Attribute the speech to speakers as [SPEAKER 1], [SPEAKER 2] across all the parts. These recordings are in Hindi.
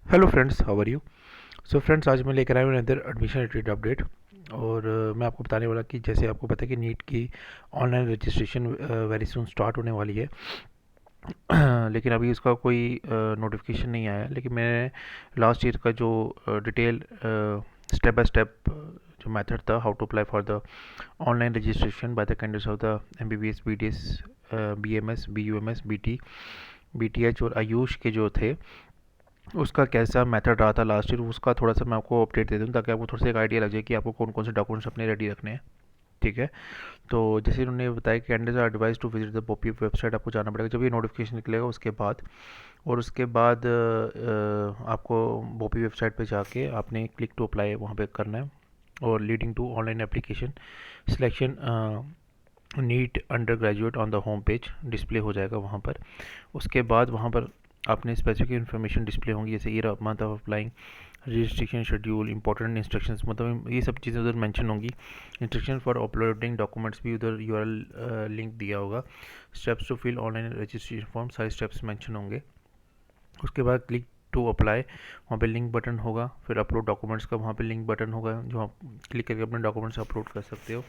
[SPEAKER 1] Hello friends, how are you. So friends, आज मैं लेकर आया हूँ अदर एडमिशन रिलेटेड अपडेट। और मैं आपको बताने वाला कि जैसे आपको पता है कि नीट की online registration very soon start होने वाली है। लेकिन अभी उसका कोई नोटिफिकेशन नहीं आया है। लेकिन मैंने लास्ट ईयर का जो डिटेल स्टेप बाय स्टेप जो मेथड था how to apply for the online registration by the candidates of the MBBS BDS BMS BUMS BT BTH और आयुष के जो थे, उसका कैसा मेथड रहा था लास्ट ईयर, उसका थोड़ा सा मैं आपको अपडेट दे दूँ ताकि आपको थोड़ा सा एक आइडिया लग जाए कि आपको कौन कौन से डॉक्यूमेंट्स अपने रेडी रखने हैं। ठीक है। तो जैसे उन्होंने बताया कि candidates are advise to visit the बोपी वेबसाइट, आपको जाना पड़ेगा जब ये नोटिफिकेशन निकलेगा उसके बाद। और उसके बाद आपको बोपी वेबसाइट पे जाके आपने क्लिक टू अप्लाई वहाँ पे करना है और leading to online application selection NEET undergraduate on the home page display हो जाएगा वहाँ पर। उसके बाद वहाँ पर आपने स्पेसिफिक इन्फॉर्मेशन डिस्प्ले होंगी, जैसे year of month of applying, registration schedule, important instructions, मतलब ये सब चीज़ें उधर मेंशन होंगी। इंस्ट्रक्शन फॉर अपलोडिंग डॉक्यूमेंट्स भी उधर URL लिंक दिया होगा। Steps to fill online registration form, सारे स्टेप्स मेंशन होंगे। उसके बाद क्लिक टू अप्लाई, वहाँ पे लिंक बटन होगा। फिर अपलोड डॉक्यूमेंट्स का वहाँ पे लिंक बटन होगा जो आप क्लिक करके अपने डॉक्यूमेंट्स अपलोड कर सकते हो।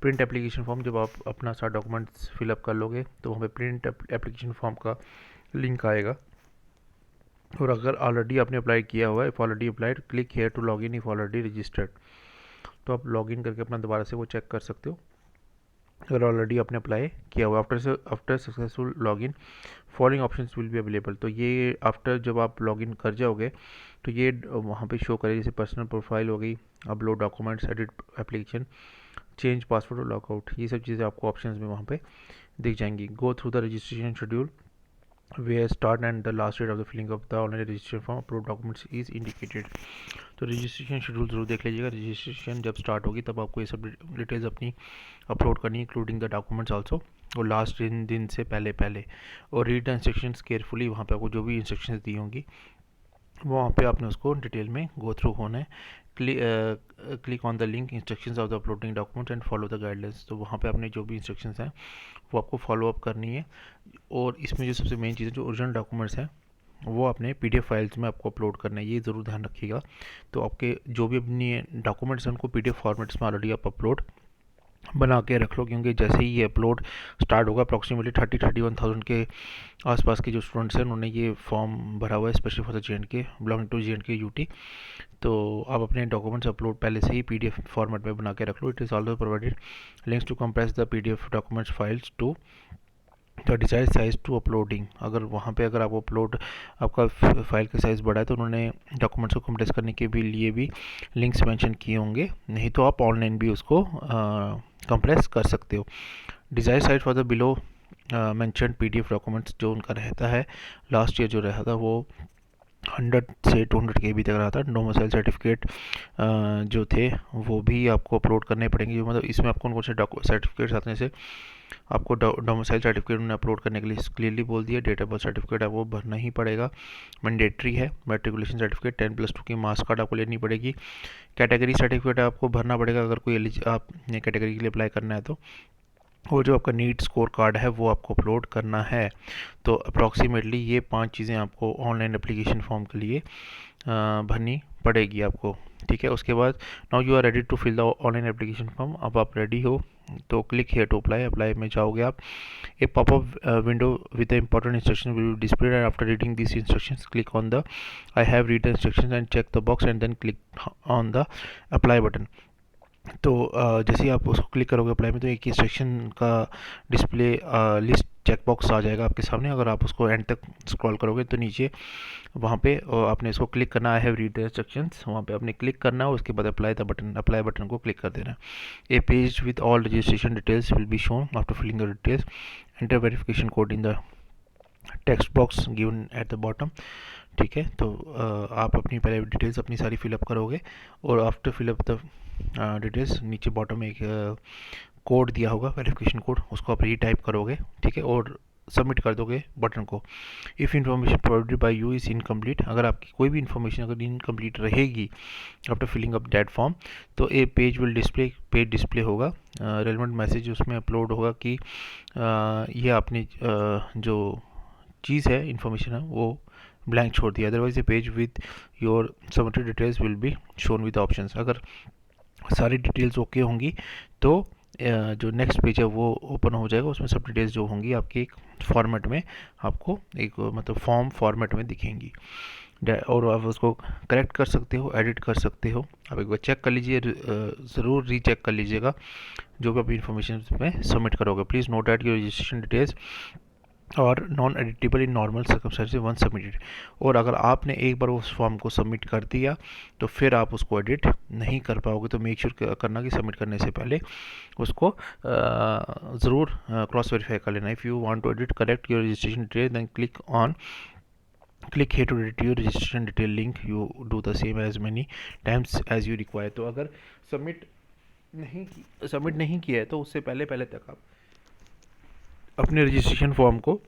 [SPEAKER 1] प्रिंट एप्लीकेशन फॉर्म, जब आप अपना सारा डॉक्यूमेंट्स फिलअप कर लोगे तो वहाँ पे प्रिंट एप्लीकेशन फॉर्म का लिंक आएगा। और अगर ऑलरेडी आपने अप्लाई किया हुआ है, if already applied click here to log in if already registered, तो आप लॉग इन करके अपना दोबारा से वो चेक कर सकते हो अगर ऑलरेडी आपने अप्लाई किया हुआ। After successful log in following options will be available, तो ये आफ्टर जब आप लॉग इन कर जाओगे तो ये वहाँ पे शो करेगा, जैसे पर्सनल प्रोफाइल हो गई, upload documents, edit application, change password और लॉकआउट, ये सब चीज़ें आपको ऑप्शंस में वहाँ पे दिख जाएंगी। Go through the registration schedule where start and the last date of the filling of the online registration form upload documents is indicated। तो रजिस्ट्रेशन शेड्यूल जरूर देख लीजिएगा। रजिस्ट्रेशन जब स्टार्ट होगी तब आपको ये सब डिटेल्स अपनी अपलोड करनी है, इंक्लूडिंग द डॉक्यूमेंट्स आल्सो, और लास्ट दिन से पहले पहले। और रीड द इंस्ट्रक्शंस केयरफुली, वहाँ पे आपको जो भी इंस्ट्रक्शंस दी होंगी वहाँ पे आपने उसको डिटेल में गो थ्रू होना है। Click on the link instructions of the uploading documents and follow the guidelines, तो वहाँ पे आपने जो भी इंस्ट्रक्शंस हैं वो आपको फॉलो अप करनी है। और इसमें जो सबसे मेन चीज़ है, जो ओरिजिनल डॉक्यूमेंट्स हैं वो अपने PDF फाइल्स में आपको अपलोड करना है, ये ज़रूर ध्यान रखिएगा। तो आपके जो भी अपनी डॉक्यूमेंट्स हैं उनको PDF फॉर्मेट्स में ऑलरेडी आप अपलोड बना के रख लो, क्योंकि जैसे ही ये अपलोड स्टार्ट होगा अप्रॉक्सीमेटली 31,000 के आसपास के जो स्टूडेंट्स हैं उन्होंने ये फॉर्म भरा हुआ है specially for the JNK, belong to JNK UT। तो आप अपने डॉक्यूमेंट्स अपलोड पहले से ही PDF फॉर्मेट में बना के रख लो। It is also provided links to compress the PDF documents files to the desire size to uploading, अगर वहाँ पे अगर आप अपलोड आपका फाइल का साइज़ बड़ा है तो उन्होंने डॉक्यूमेंट्स को कंप्रेस करने के भी लिए भी लिंक्स मेंशन किए होंगे, नहीं तो आप ऑनलाइन भी उसको कंप्रेस कर सकते हो। Desire size for the below mention PDF documents जो उनका रहता है, लास्ट ईयर जो रहा था वो 100 से 200 KB तक रहा था। डोमिसाइल सर्टिफिकेट जो थे वो भी आपको अपलोड करने पड़ेंगे, मतलब इसमें आपको कौन कौन से सर्टिफिकेट्स आते हैं, जैसे आपको डोमिसाइल सर्टिफिकेट उन्होंने अपलोड करने के लिए क्लियरली बोल दिया। डेट ऑफ बर्थ सर्टिफिकेट है वो भरना ही पड़ेगा, मैंडेटरी है। मैट्रिकुलेशन सर्टिफिकेट 10+2 की मार्क्स कार्ड आपको लेनी पड़ेगी। कैटेगरी सर्टिफिकेट आपको भरना पड़ेगा अगर कोई आपने कैटेगरी के लिए अप्लाई करना है तो। और जो आपका नीट स्कोर कार्ड है वो आपको अपलोड करना है। तो अप्रॉक्सीमेटली ये 5 चीज़ें आपको ऑनलाइन एप्लीकेशन फॉर्म के लिए भरनी पड़ेगी आपको। ठीक है। उसके बाद now you are ready to fill the online application form, अब आप रेडी हो तो click here to apply. Apply में जाओगे आप, a popup window with the important instruction will be displayed and after reading this instructions click on the I have read the instructions and check the box and then click on the apply button. तो जैसे ही आप उसको क्लिक करोगे अप्लाई में तो एक इंस्ट्रक्शन का डिस्प्ले लिस्ट चेक बॉक्स आ जाएगा आपके सामने। अगर आप उसको एंड तक स्क्रॉल करोगे तो नीचे वहाँ पे आपने इसको क्लिक करना, आई हैव रीड द इंस्ट्रक्शंस, वहाँ पे आपने क्लिक करना है। उसके बाद अप्लाई बटन को क्लिक कर देना है। A page with all registration details will be shown after filling the details, enter verification code in the text box given at the bottom. ठीक है। तो आप अपनी पहले डिटेल्स अपनी सारी फिलअप करोगे और आफ्टर फिलअप द डिटेल्स नीचे बॉटम में एक कोड दिया होगा, वेरिफिकेशन कोड, उसको आप रीटाइप करोगे। ठीक है। और सबमिट कर दोगे बटन को। If information provided by you is incomplete, अगर आपकी कोई भी इन्फॉर्मेशन अगर इनकम्प्लीट रहेगी after filling up that form तो ए पेज डिस्प्ले होगा। रेलेवेंट मैसेज उसमें अपलोड होगा कि ये आपने जो चीज़ है, इन्फॉर्मेशन है वो ब्लैंक छोड़ दिया, otherwise A page with your submitted details will be shown with options. अगर सारी डिटेल्स ओके होंगी तो जो नेक्स्ट पेज है वो ओपन हो जाएगा, उसमें सब डिटेल्स जो होंगी आपकी एक फॉर्मेट में आपको एक मतलब फॉर्म फॉर्मेट में दिखेंगी, और आप उसको करेक्ट कर सकते हो, एडिट कर सकते हो। आप एक बार चेक कर लीजिए, ज़रूर रीचेक कर लीजिएगा जो भी आप इन्फॉर्मेशन में सबमिट करोगे। Please note that your registration details are non editable in normal circumstances once submitted. और अगर आपने एक बार उस फॉर्म को सबमिट कर दिया तो फिर आप उसको एडिट नहीं कर पाओगे, तो मेक श्योर करना कि सबमिट करने से पहले उसको ज़रूर क्रॉस वेरीफाई कर लेना। If you want to edit correct your registration detail then click here to edit your registration detail link, you do the same as many times as you require। तो अगर सबमिट नहीं किया है तो उससे पहले तक आप अपने रजिस्ट्रेशन फॉर्म को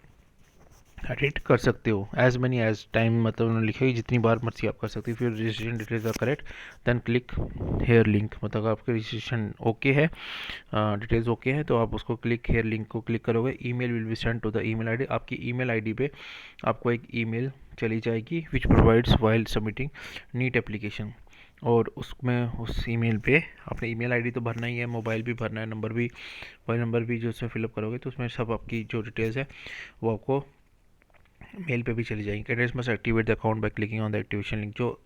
[SPEAKER 1] एडिट कर सकते हो एज मैनी एज टाइम, मतलब उन्होंने लिखा है जितनी बार मर्जी आप कर सकते हो। फिर registration details are correct then click here link, मतलब आपका रजिस्ट्रेशन ओके है, डिटेल्स ओके है, तो आप उसको क्लिक हेयर लिंक को क्लिक करोगे। Email will be send to the email ID, आपकी ईमेल आईडी पे आपको एक ईमेल चली जाएगी which provides while submitting NEET application. और उसमें उस ईमेल पे अपने ईमेल आईडी तो भरना ही है, मोबाइल भी भरना है, मोबाइल नंबर भी जो उसमें फिलअप करोगे तो उसमें सब आपकी जो डिटेल्स है वो आपको मेल पे भी चली जाएंगी। Candidates must activate the account by clicking on the activation link, जो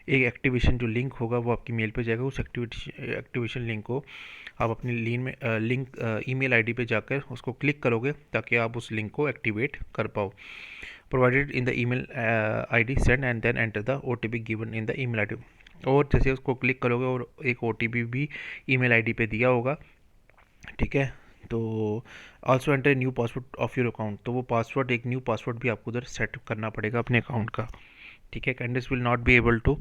[SPEAKER 1] एक एक्टिवेशन जो लिंक होगा वो आपकी मेल पे जाएगा। उस एक्टिवेशन लिंक को आप अपनी लिंक ईमेल आईडी पे जाकर उसको क्लिक करोगे ताकि आप उस लिंक को एक्टिवेट कर पाओ। Provided in the email ID send and then enter the OTP given in the email ID. और जैसे उसको क्लिक करोगे और एक ओटीपी भी ईमेल आईडी पे दिया होगा, ठीक है। तो also enter new password of your account, तो वो पासवर्ड एक न्यू पासवर्ड भी आपको उधर सेट करना पड़ेगा अपने अकाउंट का, ठीक है। Candidates will not be able to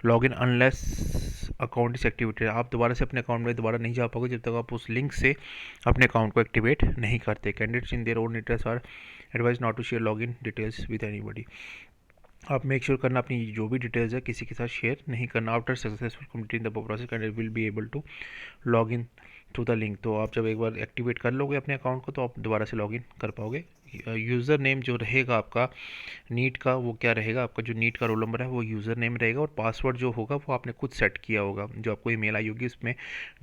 [SPEAKER 1] log in unless account is activated, आप दोबारा से अपने अकाउंट में दोबारा नहीं जा पाओगे जब तक आप उस लिंक से अपने अकाउंट को एक्टिवेट नहीं करते। Candidates in their own interest are advise not to share log in details with anybody, आप मेक श्योर करना अपनी जो भी डिटेल्स है किसी के साथ शेयर नहीं करना। After successful completing the process candidate will be able to log in through the link, तो आप जब एक बार एक्टिवेट कर लोगे अपने अकाउंट को तो आप दोबारा से लॉगिन कर पाओगे। यूज़र नेम जो रहेगा आपका नीट का, वो क्या रहेगा, आपका जो नीट का रोल नंबर है वो यूज़र नेम रहेगा, और पासवर्ड जो होगा वो आपने खुद सेट किया होगा, जो आपको ईमेल आई होगी उसमें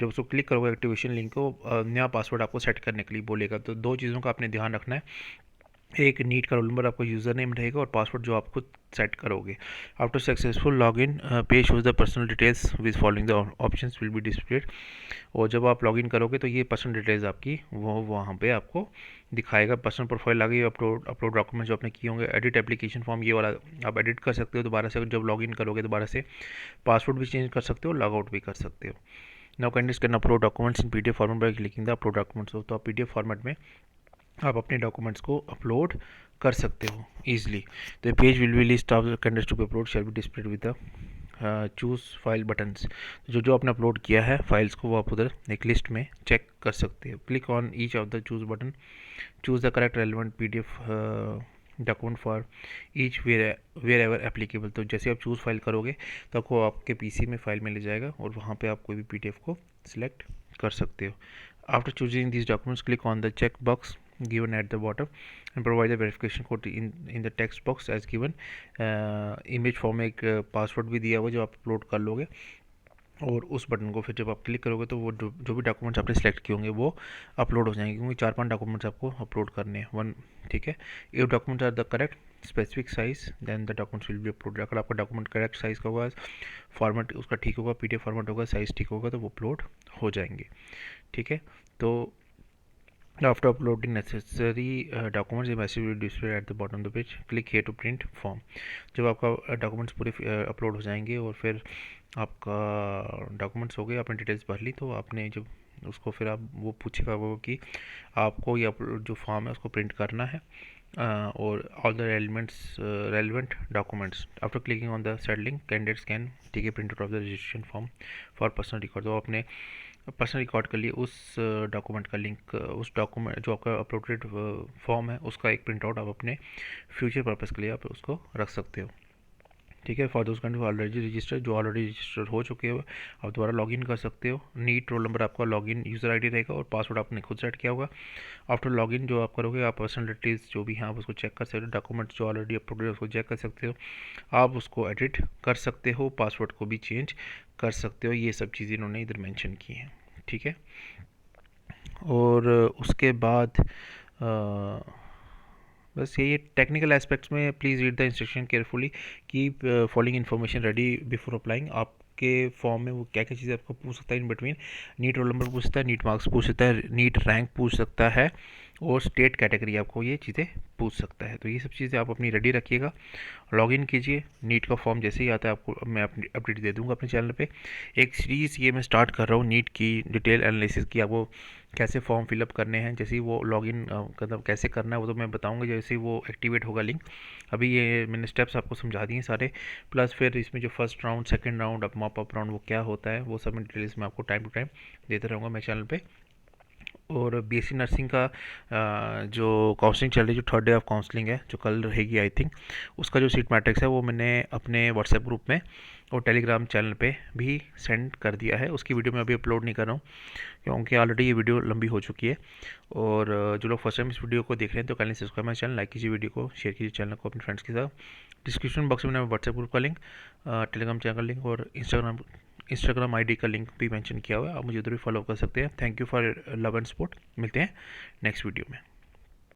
[SPEAKER 1] जब उसको क्लिक करोगे एक्टिवेशन लिंक को नया पासवर्ड आपको सेट करने के लिए बोलेगा। तो दो चीज़ों का आपने ध्यान रखना है, एक नीट का रोल नंबर आपका यूज़र नेम रहेगा और पासवर्ड जो आप खुद सेट करोगे। After successful login page shows the personal details with following the options will be displayed, और जब आप लॉगिन करोगे तो ये पर्सनल डिटेल्स आपकी वो वहाँ पे आपको दिखाएगा। पर्सनल प्रोफाइल आ गई, अपलोड डॉक्यूमेंट जो आपने किए होंगे, एडिट एप्लीकेशन फॉर्म ये वाला आप एडिट कर सकते हो दोबारा से, जब लॉगिन करोगे दोबारा से पासवर्ड भी चेंज कर सकते हो, लॉग आउट भी कर सकते हो। Now candidates can upload documents in PDF format by clicking the upload documents, तो आप पीडीएफ फॉर्मेट में आप अपने डॉक्यूमेंट्स को अपलोड कर सकते हो easily. The page will be list of candidates to be upload shall be displayed with the choose file buttons, जो आपने अपलोड किया है फाइल्स को वो आप उधर एक लिस्ट में चेक कर सकते हो। Click on each of the choose button, choose the correct relevant PDF document for each wherever applicable, तो जैसे आप चूज़ फाइल करोगे तो आपको आपके पीसी में फाइल मिल जाएगा और वहाँ पे आप कोई भी पीडीएफ को सिलेक्ट कर सकते हो। After choosing these documents click on the check box given at the bottom and provide the verification code in the text box as given। Image form में एक पासवर्ड भी दिया हुआ जो आप अपलोड कर लोगे, और उस बटन को फिर जब आप क्लिक करोगे तो वो जो भी डॉक्यूमेंट्स आपने सेलेक्ट किए होंगे वो अपलोड हो जाएंगे, क्योंकि 4-5 डॉक्यूमेंट्स आपको अपलोड करने हैं वन, ठीक है। If documents are the correct specific size then the documents will be upload, अगर आपका डॉक्यूमेंट करेक्ट साइज़ का होगा, फॉर्मेट उसका ठीक होगा, पीडीएफ फॉर्मेट होगा, साइज़ ठीक होगा तो वो अपलोड हो जाएंगे, ठीक है। तो after uploading necessary documents, message will display at the bottom of the page, click here to print form, जब आपका डॉक्यूमेंट्स पूरे अपलोड हो जाएंगे और फिर आपका डॉक्यूमेंट्स हो गए, आपने डिटेल्स भर ली, तो आपने जब उसको फिर आप वो पूछेगा वो कि आपको ये जो फॉर्म है उसको प्रिंट करना है और all the relevant documents. After clicking on the said link candidates can take a print out of the registration form for personal record, तो आपने पर्सनल रिकॉर्ड के लिए उस डॉक्यूमेंट का लिंक, उस डॉक्यूमेंट जो आपका अपलोडेड फॉर्म है उसका एक प्रिंट आउट आप अपने फ्यूचर पर्पज़ के लिए आप उसको रख सकते हो। ठीक है। For those candidate already register, जो ऑलरेडी रजिस्टर हो चुके हो आप दोबारा लॉगिन कर सकते हो। नीट रोल नंबर आपका लॉगिन यूज़र आईडी रहेगा और पासवर्ड आपने खुद सेट किया होगा। आफ्टर लॉगिन जो आप करोगे, आप पर्सनल डिटेल्स जो भी हैं आप उसको चेक कर सकते हो। डॉक्यूमेंट जो ऑलरेडी अपलोडेड है उसको चेक कर सकते हो, आप उसको एडिट कर सकते हो, पासवर्ड को भी चेंज कर सकते हो। ये सब चीज़ें इन्होंने इधर मेंशन की हैं, ठीक है। और उसके बाद बस यही टेक्निकल एस्पेक्ट्स में please read the instruction carefully, keep following information ready before applying. आपके फॉर्म में वो क्या क्या चीज़ें आपको पूछ सकता है in between, NEET roll number पूछ सकता है, नीट मार्क्स पूछ सकता है, नीट रैंक पूछ सकता है, और स्टेट कैटेगरी आपको ये चीज़ें पूछ सकता है। तो ये सब चीज़ें आप अपनी रेडी रखिएगा, लॉगिन कीजिए। नीट का फॉर्म जैसे ही आता है आपको मैं अपनी अपडेट दे दूंगा अपने चैनल पे। एक सीरीज़ ये मैं स्टार्ट कर रहा हूँ नीट की डिटेल एनालिसिस की, आपको कैसे फॉर्म फिलअप करने हैं, जैसे ही वो लॉगिन मतलब कैसे करना है वो तो मैं बताऊंगा जैसे ही वो एक्टिवेट होगा लिंक। अभी ये मैंने स्टेप्स आपको समझा दिए सारे, प्लस फिर इसमें जो फर्स्ट राउंड सेकंड राउंड अब मॉप अप राउंड वो क्या होता है वो सब डिटेल्स मैं आपको टाइम टू टाइम देते रहूँगा मैं चैनल पे। और बीएससी नर्सिंग का जो काउंसलिंग चल रही है, जो थर्ड डे ऑफ काउंसलिंग है जो कल रहेगी आई थिंक, उसका जो सीट मैट्रिक्स है वो मैंने अपने व्हाट्सएप ग्रुप में और टेलीग्राम चैनल पे भी सेंड कर दिया है। उसकी वीडियो मैं अभी अपलोड नहीं कर रहा हूँ क्योंकि ऑलरेडी ये वीडियो लंबी हो चुकी है। और जो लोग फर्स्ट टाइम इस वीडियो को देख रहे हैं तो kindly subscribe my channel, like कीजिए वीडियो को, शेयर कीजिए चैनल को अपने फ्रेंड्स के साथ। डिस्क्रिप्शन बॉक्स में मैंने व्हाट्सएप ग्रुप का लिंक, टेलीग्राम चैनल का लिंक और इंस्टाग्राम आईडी का लिंक भी मेंशन किया हुआ है, आप मुझे उधर भी फॉलो कर सकते हैं। Thank you for love and support. मिलते हैं नेक्स्ट वीडियो में।